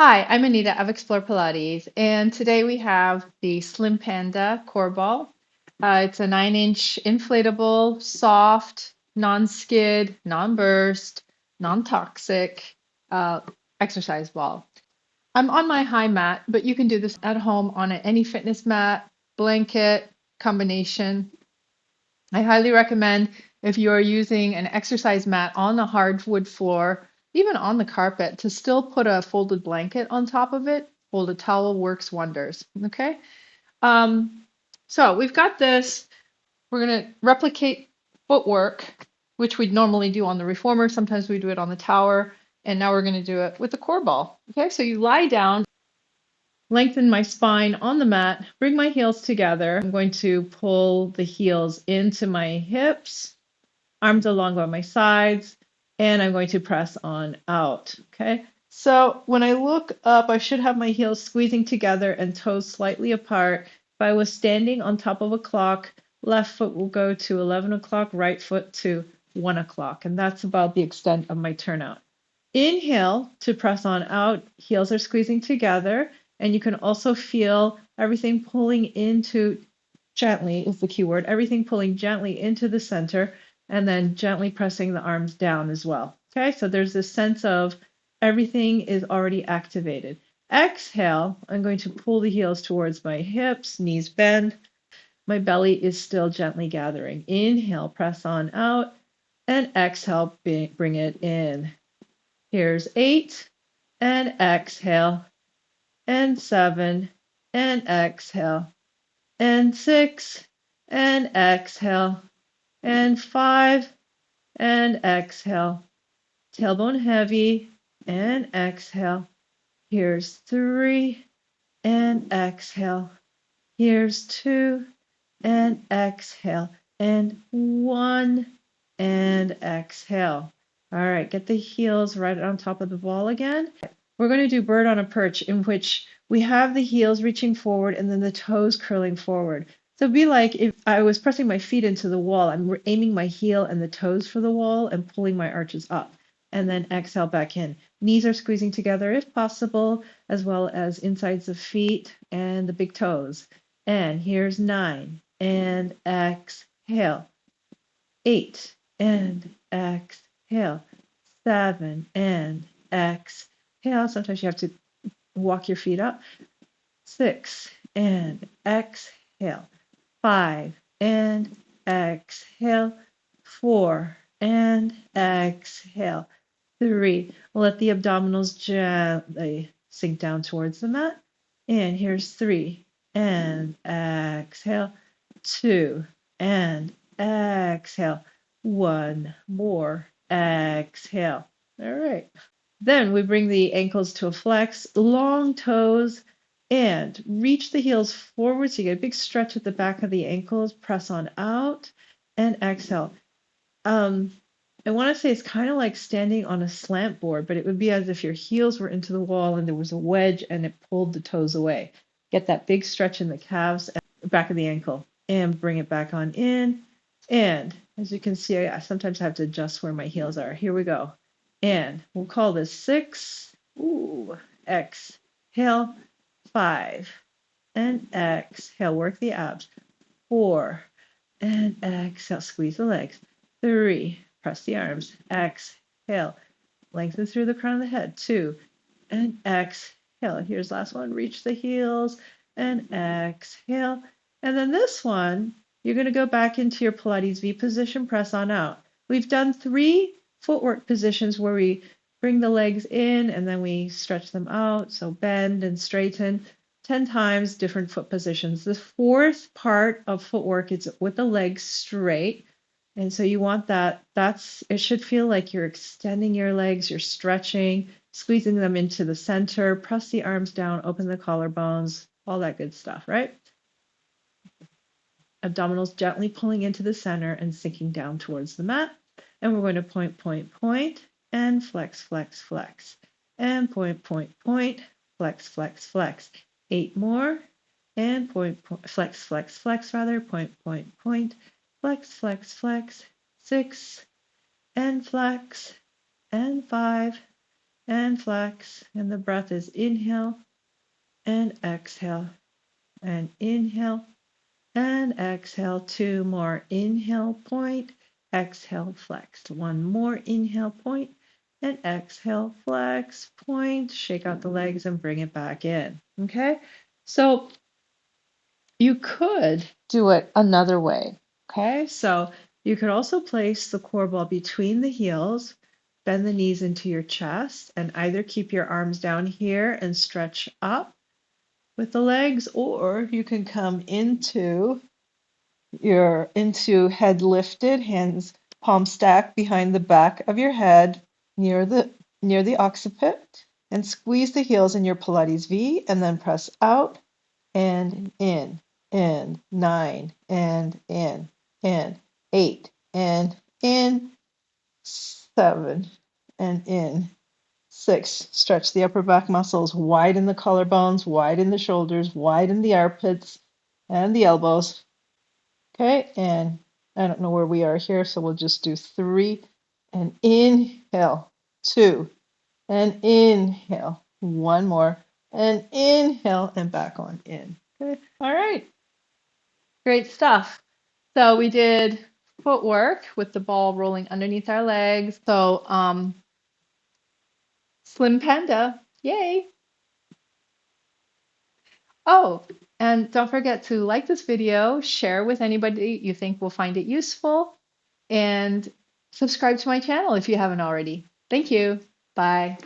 Hi, I'm Anita of Explore Pilates, and today we have the Slim Panda core ball. It's a 9-inch inflatable, soft, non-skid, non-burst, non-toxic uh, exercise ball. I'm on my high mat, but you can do this at home on any fitness mat, blanket, combination. I highly recommend if you are using an exercise mat on the hardwood floor, even on the carpet, to still put a folded blanket on top of it. Folded towel works wonders. Okay. Um, so we've got this. We're going to replicate footwork, which we'd normally do on the reformer. Sometimes we do it on the tower. And now we're going to do it with the core ball. Okay. So you lie down, lengthen my spine on the mat, bring my heels together. I'm going to pull the heels into my hips, arms along by my sides, and I'm going to press on out. Okay. So when I look up, I should have my heels squeezing together and toes slightly apart. If I was standing on top of a clock, left foot will go to 11 o'clock, right foot to 1 o'clock. And that's about the extent of my turnout. Inhale to press on out, heels are squeezing together, and you can also feel everything pulling into, gently is the key word, everything pulling gently into the center, and then gently pressing the arms down as well. Okay, so there's this sense of everything is already activated. Exhale, I'm going to pull the heels towards my hips, knees bend. My belly is still gently gathering. Inhale, press on out, and exhale, bring it in. Here's 8, and exhale, and 7, and exhale, and 6, and exhale, and 5, and exhale. Tailbone heavy, and exhale. Here's 3, and exhale. Here's 2, and exhale, and 1, and exhale. All right, get the heels right on top of the ball again. We're going to do bird on a perch, in which we have the heels reaching forward and then the toes curling forward. So it'd be like if I was pressing my feet into the wall, I'm aiming my heel and the toes for the wall and pulling my arches up. And then exhale back in. Knees are squeezing together if possible, as well as insides of feet and the big toes. And here's 9, and exhale. 8, and exhale. 7, and exhale. Sometimes you have to walk your feet up. 6, and exhale. 5, and exhale. 4, and exhale. 3. Let the abdominals gently sink down towards the mat. And here's 3, and exhale. 2, and exhale. 1 more. Exhale. All right. Then we bring the ankles to a flex, long toes, and reach the heels forward. So you get a big stretch at the back of the ankles. Press on out and exhale. I want to say it's kind of like standing on a slant board, but it would be as if your heels were into the wall and there was a wedge and it pulled the toes away. Get that big stretch in the calves and back of the ankle and bring it back on in. And as you can see, I sometimes have to adjust where my heels are. Here we go. And we'll call this 6. Ooh, exhale. 5. And exhale. Work the abs. 4. And exhale. Squeeze the legs. 3. Press the arms. Exhale. Lengthen through the crown of the head. 2. And exhale. Here's last one. Reach the heels. And exhale. And then this one, you're going to go back into your Pilates V position. Press on out. We've done 3 footwork positions where we bring the legs in and then we stretch them out. So bend and straighten 10 times, different foot positions. The 4th part of footwork is with the legs straight. And so you want that, it should feel like you're extending your legs, you're stretching, squeezing them into the center, press the arms down, open the collarbones, all that good stuff, right? Abdominals gently pulling into the center and sinking down towards the mat. And we're going to point, point, point, and flex, flex, flex. And point, point, point, flex, flex, flex. 8 more. And point, point, flex, flex, flex, rather. Point, point, point, flex, flex, flex. 6. And flex. And 5. and flex. And the breath is inhale and exhale and inhale and exhale. Two more. Inhale, point, exhale, flex. One more. Inhale, point, and exhale, flex, point. Shake out the legs and bring it back in. Okay? So you could do it another way. Okay? So you could also place the core ball between the heels, bend the knees into your chest, and either keep your arms down here and stretch up with the legs, or you can come into head lifted, hands palm stacked behind the back of your head near the occiput, and squeeze the heels in your Pilates V, and then press out and in, 9, and in, 8, and in, 7, and in, 6. Stretch the upper back muscles, widen the collarbones, widen the shoulders, widen the armpits and the elbows. Okay, and I don't know where we are here, so we'll just do 3 and inhale, 2 and inhale, 1 more and inhale and back on in. Okay, all right, great stuff. So we did footwork with the ball rolling underneath our legs. So Slim Panda, yay. Oh, and don't forget to like this video, share with anybody you think will find it useful, and subscribe to my channel if you haven't already. Thank you. Bye.